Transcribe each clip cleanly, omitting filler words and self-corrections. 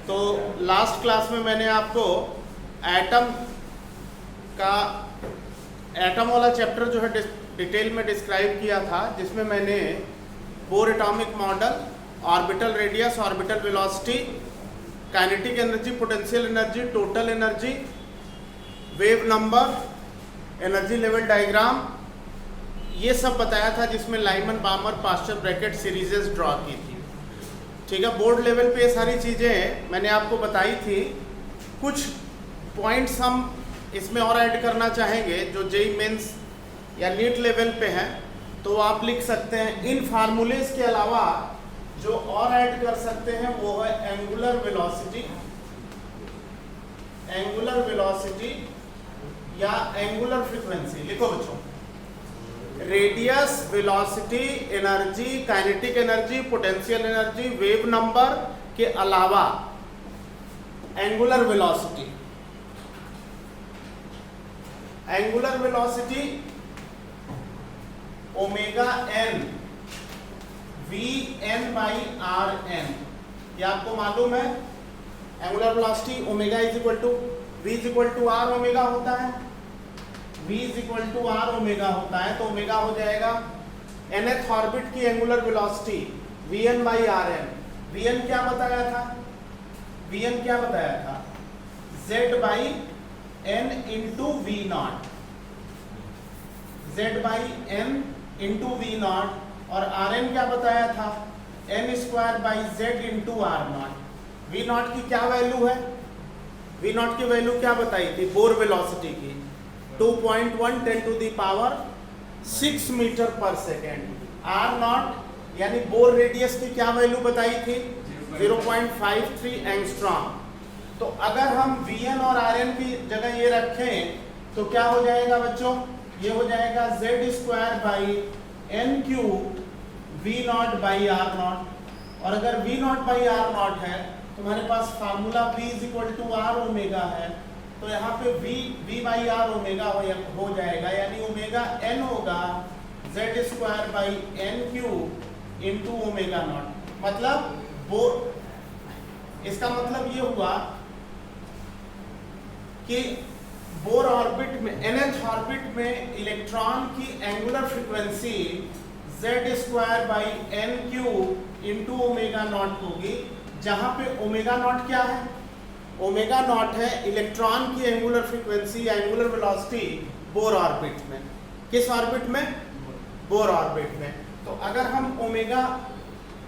तो last class में मैंने आपको एटम वाला चैप्टर जो है डिटेल में डिस्क्राइब किया था, जिसमें मैंने bore atomic model, orbital radius, orbital velocity, kinetic energy, potential energy, total energy, wave number, energy level diagram, ये सब बताया था, जिसमें लाइमन, बामर, पास्चर, ब्रैकेट सीरीजेस ड्रॉ की थी। ठीक है, बोर्ड लेवल पे ये सारी चीज़ें मैंने आपको बताई थी। कुछ पॉइंट्स हम इसमें और ऐड करना चाहेंगे जो जेईई मेंस या नीट लेवल पे हैं, तो आप लिख सकते हैं। इन फार्मूलेस के अलावा जो और ऐड कर सकते हैं वो है एंगुलर वेलोसिटी या एंगुलर फ्रीक्वेंसी। लिखो बच्चों, radius, velocity, energy, kinetic energy, potential energy, wave number के अलावा angular velocity omega n v n by r n, ये आपको मालूम है। Angular velocity omega is equal to v is equal to r omega होता है, v is equal to r omega होता है, तो ओमेगा हो जाएगा nth ऑर्बिट की angular velocity vn by r N. vn क्या बताया था? z by n into v naught, z by n into v naught, और आर एन क्या बताया था? n square by z into r naught. V naught की क्या वैल्यू है? वी नॉट की वैल्यू क्या बताई थी बोर वेलोसिटी की? 2.1 10 टू दी पावर 6 मीटर पर सेकेंड। आर नॉट यानी बोर रेडियस की क्या वैल्यू बताई थी? 0.53 एंगस्ट्रॉम। तो अगर हम Vn और Rn की जगह ये रखें तो क्या हो जाएगा बच्चों? ये हो जाएगा z square by n cube v naught by r naught. और अगर v naught by r naught है, तुम्हारे पास formula v is equal to r omega है, तो यहाँ पे v बाई आर ओमेगा हो जाएगा, यानी ओमेगा n होगा z square by n cube into omega naught. मतलब इसका मतलब ये हुआ कि बोर ऑर्बिट में, nth ऑर्बिट में इलेक्ट्रॉन की angular frequency z square by n cube into omega naught होगी, जहां पे ओमेगा नॉट क्या है? ओमेगा नॉट है इलेक्ट्रॉन की एंगुलर फ्रीक्वेंसी या एंगुलर वेलोसिटी बोर ऑर्बिट में। किस ऑर्बिट में? बोर ऑर्बिट में। तो अगर हम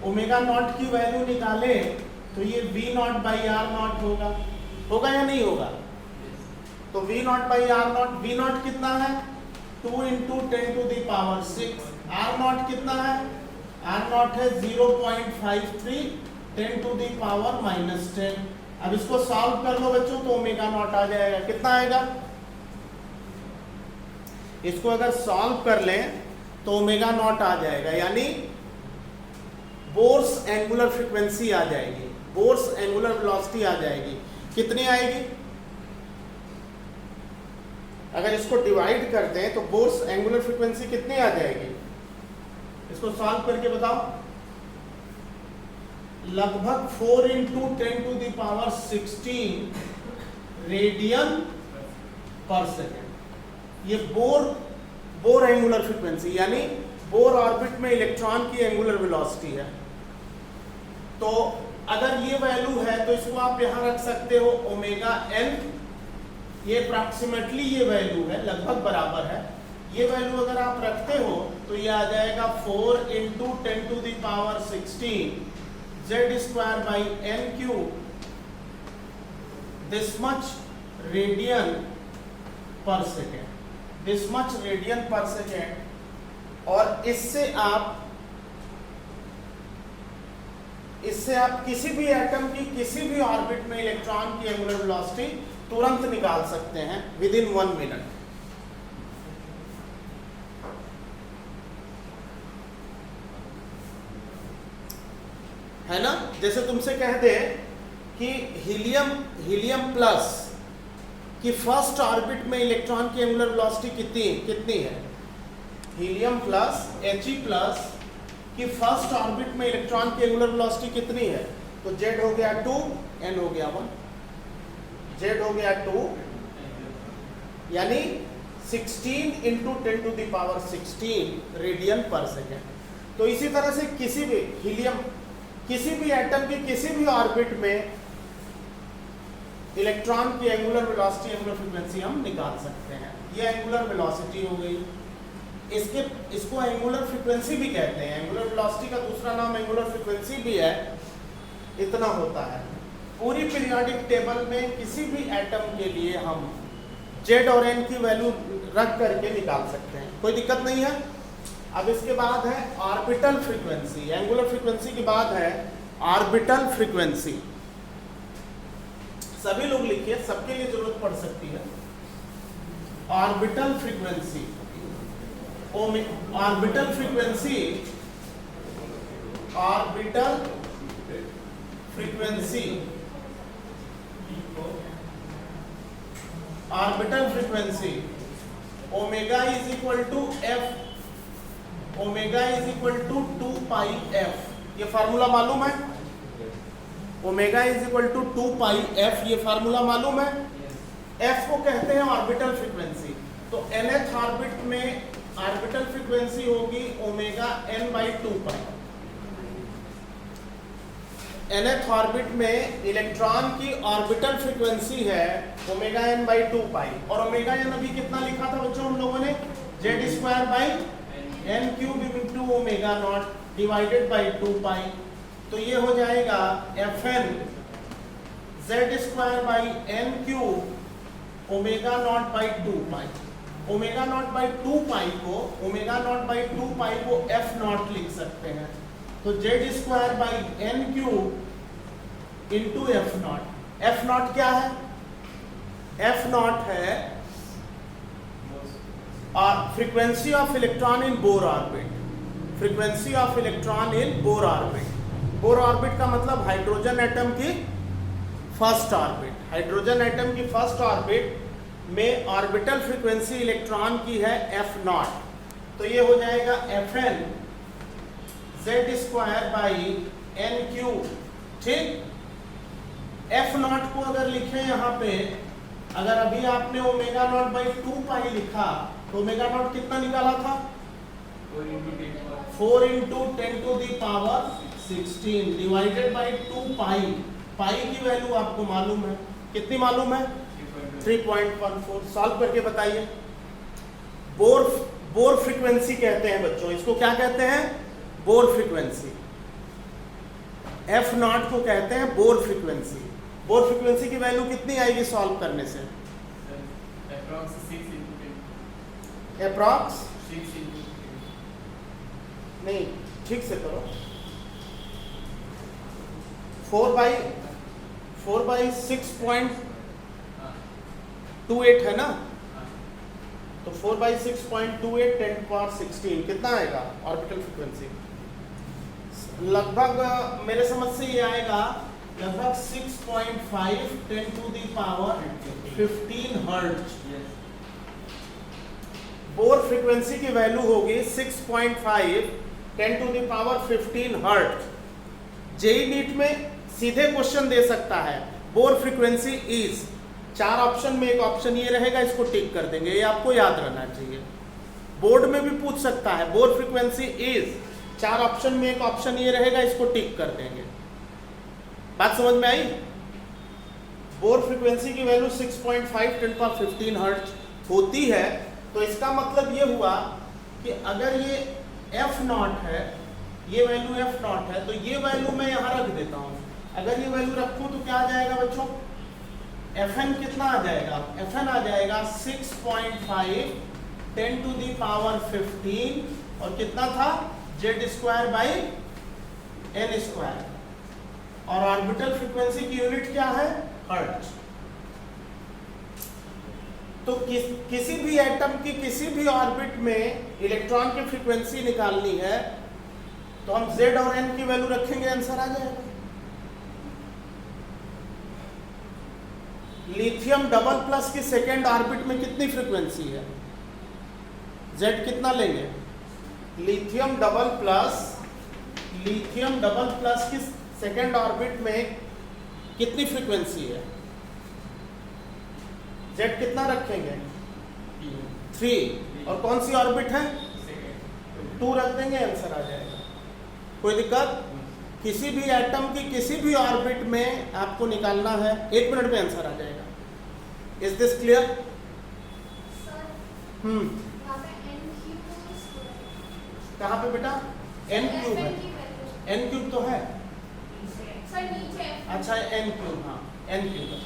ओमेगा नॉट की वैल्यू निकालें तो ये v naught by r naught होगा या नहीं होगा? तो v naught by r naught, v naught कितना है? 2 into 10 to the power 6। R naught कितना है? आर नॉट है 0.53 10 टू दी पावर -10। अब इसको सॉल्व कर लो बच्चों, तो ओमेगा नॉट आ जाएगा। कितना आएगा? इसको अगर सॉल्व कर लें तो ओमेगा नॉट आ जाएगा, यानी बोर्स एंगुलर फ्रीक्वेंसी आ जाएगी, बोर्स एंगुलर वेलोसिटी आ जाएगी। कितनी आएगी? अगर इसको डिवाइड करते हैं तो बोर्स एंगुलर फ्रीक्वेंसी कितनी आ जाएगी? इसको सॉल्व करके बताओ। लगभग 4 into 10 to the power 16 radian per second. ये बोर एंगुलर फ्रीक्वेंसी, यानी बोर ऑर्बिट में इलेक्ट्रॉन की एंगुलर वेलोसिटी है। तो अगर ये वैल्यू है तो इसको आप यहां रख सकते हो ओमेगा एन। ये अप्रॉक्सीमेटली ये वैल्यू है, लगभग बराबर है। ये वैल्यू अगर आप रखते हो तो ये आ जाएगा 4 into 10 to the power 16 z square by n cube, this much radian per second. और इससे आप किसी भी एटम की किसी भी ऑर्बिट में इलेक्ट्रॉन की एंगुलर वेलोसिटी तुरंत निकाल सकते हैं विदिन 1 मिनट। है ना? जैसे तुमसे कह दे कि हीलियम प्लस की फर्स्ट ऑर्बिट में इलेक्ट्रॉन की एंगुलर वेलोसिटी कितनी है? हीलियम प्लस He प्लस की फर्स्ट ऑर्बिट में इलेक्ट्रॉन की एंगुलर वेलोसिटी कितनी है? तो Z हो गया 2, N हो गया 1, Z हो गया 2 यानी 16 into 10 to the power 16 radian per second. तो इसी तरह से किसी भी हीलियम, किसी भी एटम की किसी भी ऑर्बिट में इलेक्ट्रॉन की एंगुलर वेलोसिटी, एंगुलर फ्रीक्वेंसी हम निकाल सकते हैं। ये एंगुलर वेलोसिटी हो गई। इसको एंगुलर फ्रीक्वेंसी भी कहते हैं। एंगुलर वेलोसिटी का दूसरा नाम एंगुलर फ्रीक्वेंसी भी है। इतना होता है। पूरी पीरियोडिक टेबल में किसी भी एटम के लिए हम Z और N की वैल्यू रख करके निकाल सकते हैं, कोई दिक्कत नहीं है। अब इसके बाद है ऑर्बिटल फ्रीक्वेंसी। एंगुलर फ्रीक्वेंसी के बाद है ऑर्बिटल फ्रीक्वेंसी। सभी लोग लिखिए, सबके लिए जरूरत पड़ सकती है। Orbital frequency, orbital frequency, orbital frequency, orbital frequency omega is equal to f, omega is equal to 2 pi f. ये फार्मूला मालूम है? Omega is equal to 2 pi f, ये फार्मूला मालूम है? एफ को कहते हैं ऑर्बिटल फ्रीक्वेंसी। तो nth ऑर्बिट में ऑर्बिटल फ्रीक्वेंसी होगी omega n by 2 pi. nth orbit में इलेक्ट्रॉन की ऑर्बिटल फ्रीक्वेंसी है ओमेगा n बाई 2 पाई। और ओमेगा n अभी कितना लिखा था बच्चों हम लोगों ने? Z square by n cube into omega naught divided by 2 pi. तो ये हो जाएगा Fn z square by n cube omega naught by 2 pi. Omega naught by 2 pi को, ओमेगा नॉट बाई 2 पाई को एफ नॉट लिख सकते हैं। तो z square by n cube into f naught. F naught क्या है? एफ नॉट है frequency of electron in Bohr orbit. Frequency of electron in Bohr orbit. Bohr orbit का मतलब हाइड्रोजन एटम की फर्स्ट ऑर्बिट। हाइड्रोजन एटम की first orbit में orbital frequency electron की है एफ नॉट। तो ये हो जाएगा Fn z square by n cube. ठीक। एफ नॉट को अगर लिखें यहाँ पे, अगर अभी आपने ओमेगा नॉट बाई 2 पाई लिखा तो ओमेगा नॉट कितना निकाला था? 4 into 10 to the power 16 divided by 2 पाई। पाई की वैल्यू आपको मालूम है, कितनी मालूम है? 3.14। सॉल्व करके बताइए। बोर फ्रीक्वेंसी कहते हैं बच्चों, इसको क्या कहते हैं? Bore frequency. एफ नॉट को कहते हैं बोर फ्रीक्वेंसी। बोर फ्रीक्वेंसी की वैल्यू कितनी आएगी सॉल्व करने से? अप्रॉक्स नहीं, ठीक से करो। 4 बाई 6.28 है ना? तो 4 बाई 6.28 10 to power 16 कितना आएगा ऑर्बिटल फ्रीक्वेंसी? लगभग मेरे समझ से ये आएगा लगभग 6.5 10 to the power 15 hertz. Bohr frequency की वैल्यू होगी 6.5 10 to the power 15 hertz. JEE NEET में सीधे क्वेश्चन दे सकता है बोर फ्रीक्वेंसी इज, 4 ऑप्शन में एक ऑप्शन ये रहेगा, इसको टिक कर देंगे, ये आपको याद रहना चाहिए। बोर्ड में भी पूछ सकता है बोर फ्रीक्वेंसी इज, 4 ऑप्शन में एक ऑप्शन ये रहेगा, इसको टिक कर देंगे। बात समझ में आई? बोर फ्रीक्वेंसी की value 6.5 10 to the power 15 hertz होती है। तो इसका मतलब ये हुआ कि अगर ये एफ नॉट है, ये वैल्यू एफ नॉट है, तो ये वैल्यू मैं यहाँ रख देता हूँ। अगर ये वैल्यू रखूँ तो क्या आ जाएगा बच्चों? Fn कितना आ जाएगा? Fn आ जाएगा 6.5 10 to the power 15 और कितना था? Z square by n square. और ऑर्बिटल फ्रीक्वेंसी की यूनिट क्या है? हर्ट्ज। तो किसी भी एटम की किसी भी ऑर्बिट में इलेक्ट्रॉन की फ्रीक्वेंसी निकालनी है तो हम Z और N की वैल्यू रखेंगे, आंसर आ जाएगा। लिथियम डबल प्लस की सेकेंड ऑर्बिट में कितनी फ्रीक्वेंसी है? Z कितना लेंगे? लिथियम डबल प्लस की सेकेंड ऑर्बिट में कितनी फ्रीक्वेंसी है? जेड कितना रखेंगे? 3। और कौन सी ऑर्बिट है? 2 रख देंगे, आंसर आ जाएगा। कोई दिक्कत? किसी भी एटम की किसी भी ऑर्बिट में आपको निकालना है, 1 मिनट में आंसर आ जाएगा। Is this clear? कहाँ पे बेटा? n क्यूब है। n क्यूब तो है सर नीचे। अच्छा n क्यूब, हाँ n क्यूब है।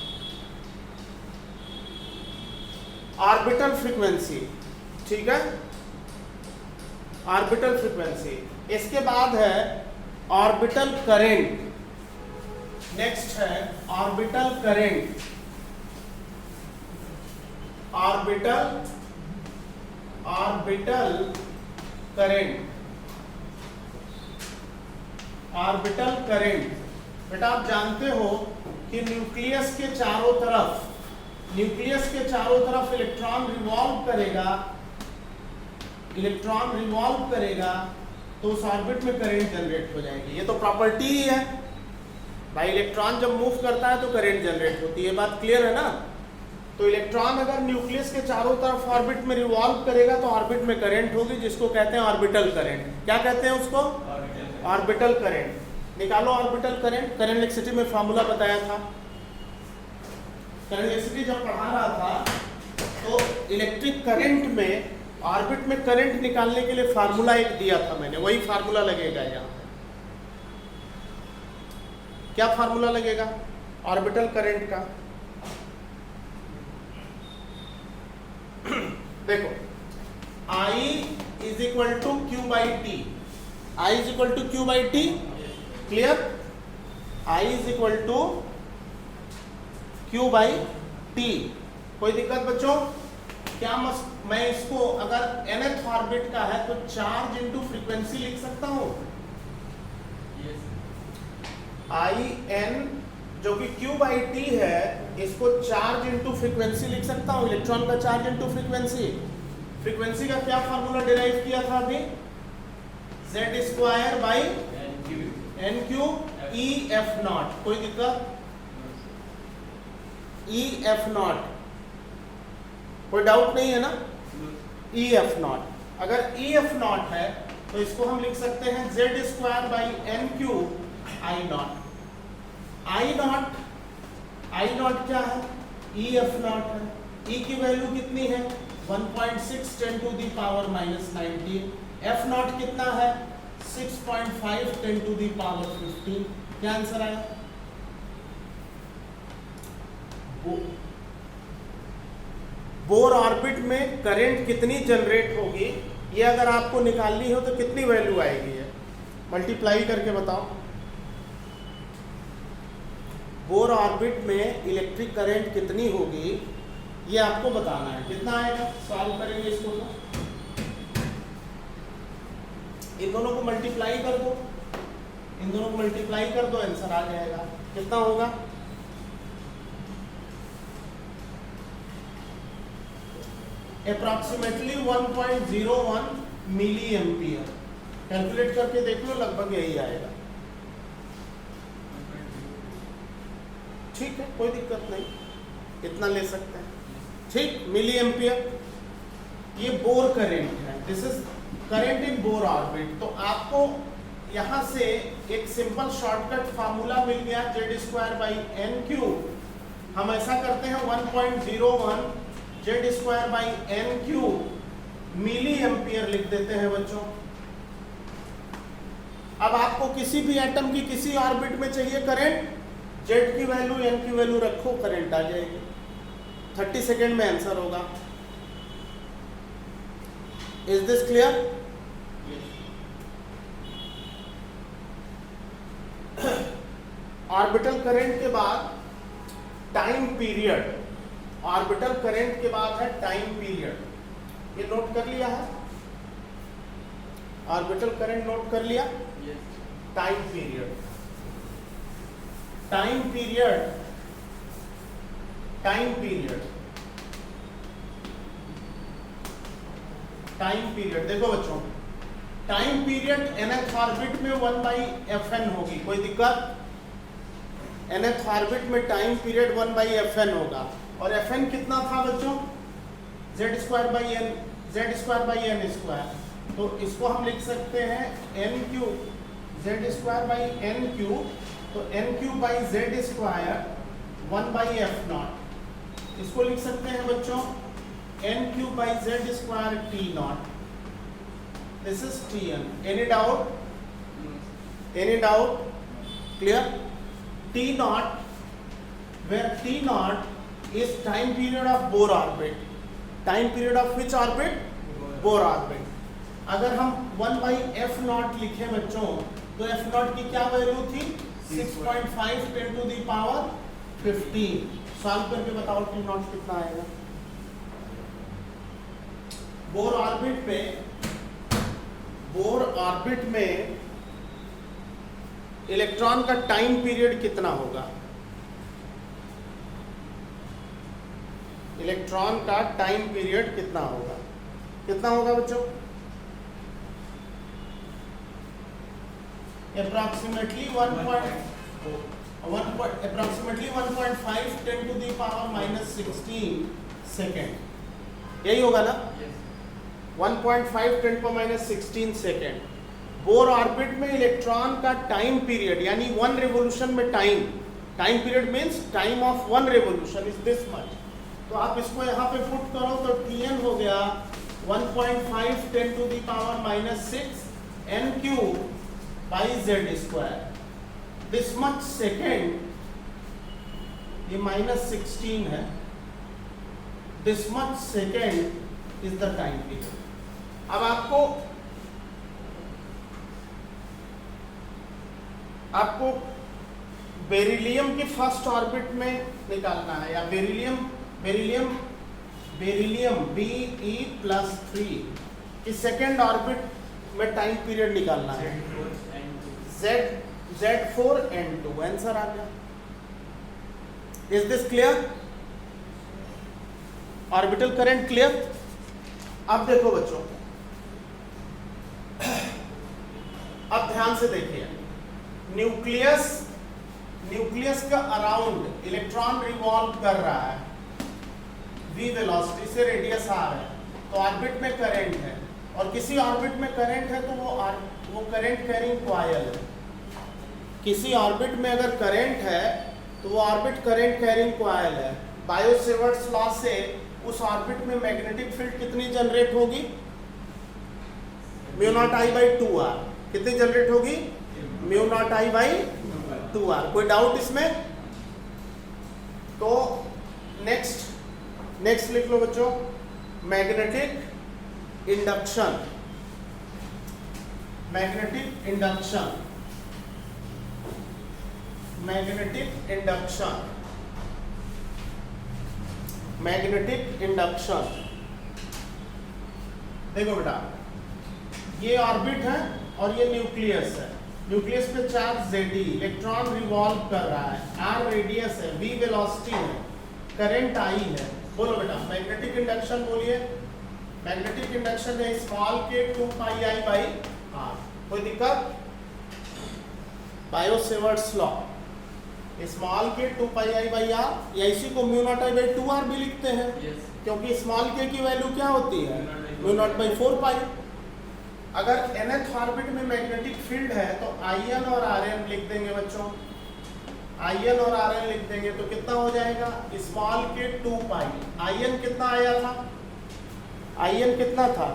ऑर्बिटल फ्रीक्वेंसी, ठीक है, ऑर्बिटल फ्रीक्वेंसी। इसके बाद है ऑर्बिटल करंट। नेक्स्ट है orbital current. Orbital current, orbital current. बेटा आप जानते हो कि न्यूक्लियस के चारों तरफ इलेक्ट्रॉन रिवॉल्व करेगा तो उस ऑर्बिट में करंट जनरेट हो जाएगी। ये तो प्रॉपर्टी ही है भाई, इलेक्ट्रॉन जब मूव करता है तो करंट जनरेट होती है। बात क्लियर है ना? तो इलेक्ट्रॉन अगर न्यूक्लियस के चारों तरफ ऑर्बिट में रिवॉल्व करेगा तो ऑर्बिट में करंट होगी, जिसको कहते हैं ऑर्बिटल करंट। क्या कहते हैं उसको? Orbital current. निकालो ऑर्बिटल करंट। करंट इलेक्ट्रिसिटी में फार्मूला बताया था। करंट इलेक्ट्रिसिटी जब पढ़ा रहा था तो इलेक्ट्रिक करंट में ऑर्बिट में करंट निकालने के लिए फार्मूला एक दिया था मैंने, वही फार्मूला लगेगा यहाँ पे। क्या फार्मूला लगेगा ऑर्बिटल करंट का? देखो, I is equal to q by t. I is equal to q by t, clear? I is equal to q by t. कोई दिक्कत बच्चों? क्या मैं इसको अगर nth ऑर्बिट का है तो चार्ज इनटू फ्रीक्वेंसी लिख सकता हूं? आई एन जो कि क्यू बाई टी है, इसको चार्ज इनटू फ्रीक्वेंसी लिख सकता हूं। इलेक्ट्रॉन का चार्ज इनटू फ्रीक्वेंसी। फ्रीक्वेंसी का क्या फार्मूला डिराइव किया था अभी? Z square by n cube e f naught. कोई दिक्कत? ई एफ नॉट, कोई डाउट नहीं है ना? E f naught. अगर ई एफ नॉट है तो इसको हम लिख सकते हैं z square by n cube I naught. I naught क्या है? ई एफ नॉट है। ई की वैल्यू कितनी है? 1.6 10 to the power minus 19। F naught कितना है? 6.5 10 टू दी पावर 15। क्या आंसर आया? बोर ऑर्बिट में करंट कितनी जनरेट होगी, ये अगर आपको निकालनी हो तो कितनी वैल्यू आएगी? है मल्टीप्लाई करके बताओ। बोर ऑर्बिट में इलेक्ट्रिक करंट कितनी होगी ये आपको बताना है। कितना आएगा? सॉल्व करेंगे इसको तो इन दोनों को मल्टीप्लाई कर दो, इन दोनों को मल्टीप्लाई कर दो, आंसर आ जाएगा। कितना होगा? Approximately 1.01 milli ampere. कैलकुलेट करके देख लो, लगभग यही आएगा। ठीक है, कोई दिक्कत नहीं, इतना ले सकते हैं। ठीक, मिली एम्पियर। ये बोर करंट है, this is current in Bohr orbit. तो आपको यहां से एक सिंपल शॉर्टकट फार्मूला मिल गया, z square by n cube. हम ऐसा करते हैं 1.01 z square by n cube milli ampere लिख देते हैं बच्चों। अब आपको किसी भी एटम की किसी ऑर्बिट में चाहिए करंट, जेड की वैल्यू एन की वैल्यू रखो, करंट आ जाएगी। 30 सेकेंड में आंसर होगा। Is this clear? Orbital current के बाद टाइम पीरियड। ऑर्बिटल करंट के बाद है टाइम पीरियड। ये नोट कर लिया है? ऑर्बिटल करंट नोट कर लिया? Time period, time period, time period, time period. देखो बच्चों, टाइम पीरियड nth ऑर्बिट में 1/fn होगी। कोई दिक्कत? nth ऑर्बिट में टाइम पीरियड 1/fn होगा, और fn कितना था बच्चों, z²/n²। तो इसको हम लिख सकते हैं n³ z²/n³, तो n³/z² 1/f0। इसको लिख सकते हैं बच्चों n³/z² t0। This is Tn। Any doubt? Any doubt? Clear? T0, where T0 is time period of Bohr orbit. Time period of which orbit? Bohr orbit. अगर हम 1/f0 लिखें बच्चों, तो f0 की क्या वैल्यू थी? 6.5 × 10⁻15। सॉल्व करके बताओ T0 कितना आएगा। बोर ऑर्बिट में इलेक्ट्रॉन का टाइम पीरियड कितना होगा? इलेक्ट्रॉन का टाइम पीरियड कितना होगा? कितना होगा बच्चों? अप्रॉक्सीमेटली 1.5 × 10⁻16 सेकेंड, यही होगा ना? 1.5 × 10⁻16 सेकेंड। बोर ऑर्बिट में इलेक्ट्रॉन का टाइम पीरियड, यानी वन रेवोल्यूशन में time period means time of one revolution is this much. तो आप इसको यहाँ पे पुट करो तो Tn हो गया 1.5 × 10⁻6 n³/z²। दिस मच सेकेंड, ये -16 है, this much second is the time period. अब आपको बेरिलियम की फर्स्ट ऑर्बिट में निकालना है, या बेरिलियम Be+3 की सेकेंड ऑर्बिट में टाइम पीरियड निकालना है। Z4n2 आंसर आ गया। Is this clear? Orbital current clear? अब देखो बच्चों, अब ध्यान से देखिए, न्यूक्लियस का अराउंड इलेक्ट्रॉन रिवॉल्व कर रहा है v वेलोसिटी से, रेडियस r है, तो ऑर्बिट में करंट है, और किसी ऑर्बिट में करंट है तो वो करंट कैरिंग कॉइल है। किसी ऑर्बिट में अगर करंट है तो वो ऑर्बिट करंट कैरिंग कॉइल है। बायो-सेवर्ट्स लॉ से उस ऑर्बिट में मैग्नेटिक फील्ड कितनी जनरेट होगी? μ0I/2r। कितनी जनरेट होगी? μ0I/2r। कोई डाउट इसमें? तो नेक्स्ट लिख लो बच्चों, मैग्नेटिक इंडक्शन। देखो बेटा, ये ऑर्बिट है और ये न्यूक्लियस है। न्यूक्लियस पे चार्ज Zd, इलेक्ट्रॉन रिवॉल्व कर रहा है, r रेडियस है, v वेलोसिटी है, करंट I है। बोलो बेटा, मैग्नेटिक इंडक्शन बोलिए। मैग्नेटिक इंडक्शन है स्मॉल k 2πI/r। कोई दिक्कत? Bio-Savart's law, small k 2πI/r, या इसी को μ0I/2r भी लिखते हैं, क्योंकि स्मॉल k की वैल्यू क्या होती है? μ0/4π। अगर nth ऑर्बिट में मैग्नेटिक फील्ड है तो In और Rn लिख देंगे बच्चों, In और Rn लिख देंगे, तो कितना हो जाएगा? Small k 2π। In कितना आया था? In कितना था?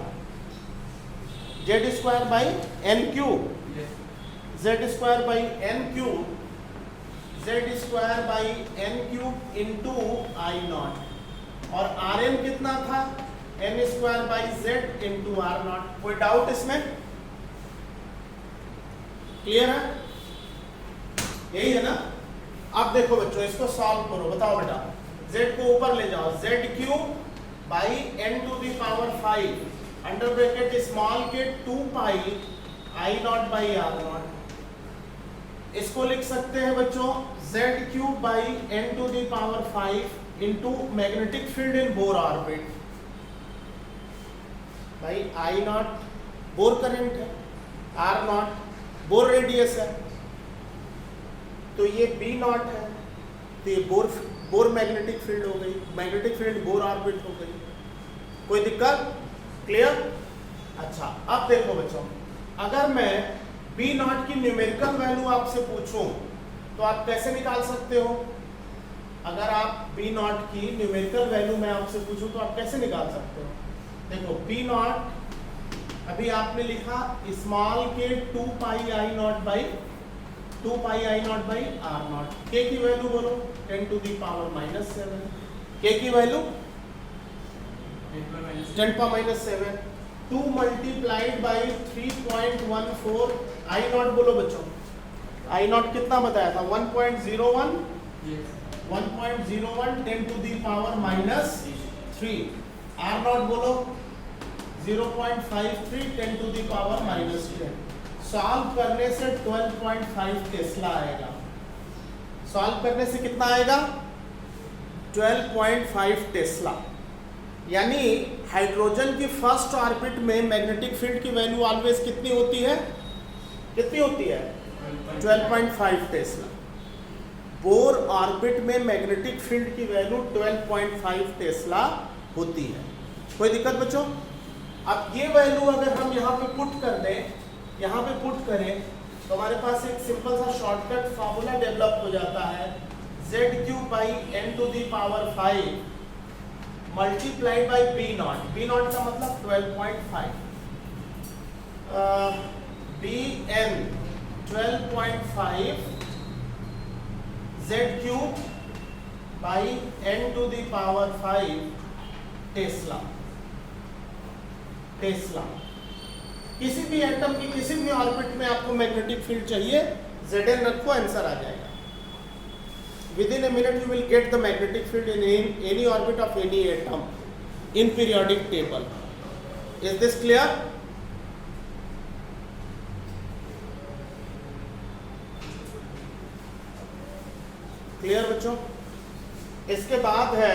Z²/n³ into I0, और Rn कितना था? n² into R0। कोई डाउट इसमें? क्लियर है? यही है ना? अब देखो बच्चों, इसको सॉल्व करो। बताओ बेटा, z को ऊपर ले जाओ, z³/n⁵ अंडर ब्रैकेट स्मॉल के 2π I0/R0। इसको लिख सकते हैं बच्चों z³/n⁵ इंटू मैग्नेटिक फील्ड इन बोर ऑर्बिट भाई। I0 बोर करंट है, R0 बोर रेडियस है, तो ये बी नॉट है, तो ये बोर मैग्नेटिक फील्ड हो गई, मैग्नेटिक फील्ड बोर ऑर्बिट हो गई। कोई दिक्कत? क्लियर? अच्छा, अब देखो बच्चों, अगर मैं बी नॉट की न्यूमेरिकल वैल्यू आपसे पूछूं तो आप कैसे निकाल सकते हो? अगर आप बी नॉट की न्यूमेरिकल वैल्यू मैं आपसे पूछूं तो आप कैसे निकाल सकते हो? देखो बी नॉट अभी आपने लिखा स्मॉल के 2 पाई आई नॉट बाई आर नॉट। के की वैल्यू बोलो 10 टू दी पावर -7। के की value 10 power -7। 2 multiplied by 3.14 I naught बोलो बच्चों। आई नॉट कितना बताया था? 1.01 10 to the power -3। R naught बोलो 0.53 10 टू दी पावर -10। सॉल्व करने से 12.5 टेस्ला आएगा। सॉल्व करने से कितना आएगा? 12.5 टेस्ला। यानी हाइड्रोजन की फर्स्ट ऑर्बिट में मैग्नेटिक फील्ड की वैल्यू ऑलवेज कितनी होती है? कितनी होती है? 12.5 टेस्ला। बोर ऑर्बिट में मैग्नेटिक फील्ड की वैल्यू 12.5 टेस्ला होती है। कोई दिक्कत बच्चों? अब ये वैल्यू अगर हम यहाँ पे पुट कर दें, यहाँ पे पुट करें तो हमारे पास एक सिंपल सा शॉर्टकट फार्मूला डेवलप हो जाता है। ZQ by n to the power 5 multiplied by B naught. B naught का मतलब 12.5, Bn 12.5 ZQ by n to the power 5 tesla. किसी भी एटम की किसी भी ऑर्बिट में आपको मैग्नेटिक फील्ड चाहिए, Zn रखो, आंसर आ जाएगा। Within a minute you will get the magnetic field in any orbit of any atom in periodic table. Is this clear? Clear बच्चों? इसके बाद है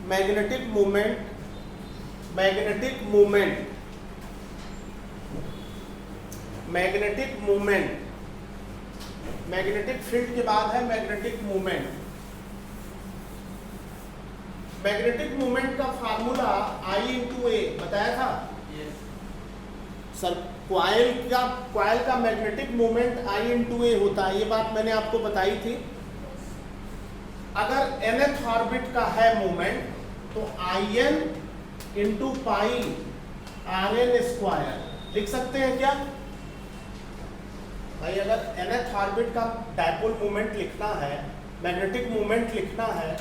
मैग्नेटिक मूवमेंट। मैग्नेटिक फील्ड के बाद है मैग्नेटिक मूवमेंट। मैग्नेटिक मूवमेंट का फार्मूला I इंटू ए बताया था। सर क्वाइल का मैग्नेटिक मूवमेंट I इंटू ए होता है, ये बात मैंने आपको बताई थी। अगर nth ऑर्बिट का है मूवमेंट तो In इंटू पाई Rn² लिख सकते हैं क्या भाई? अगर nth ऑर्बिट का डायपोल मूवमेंट लिखना है, मैग्नेटिक मूवमेंट लिखना है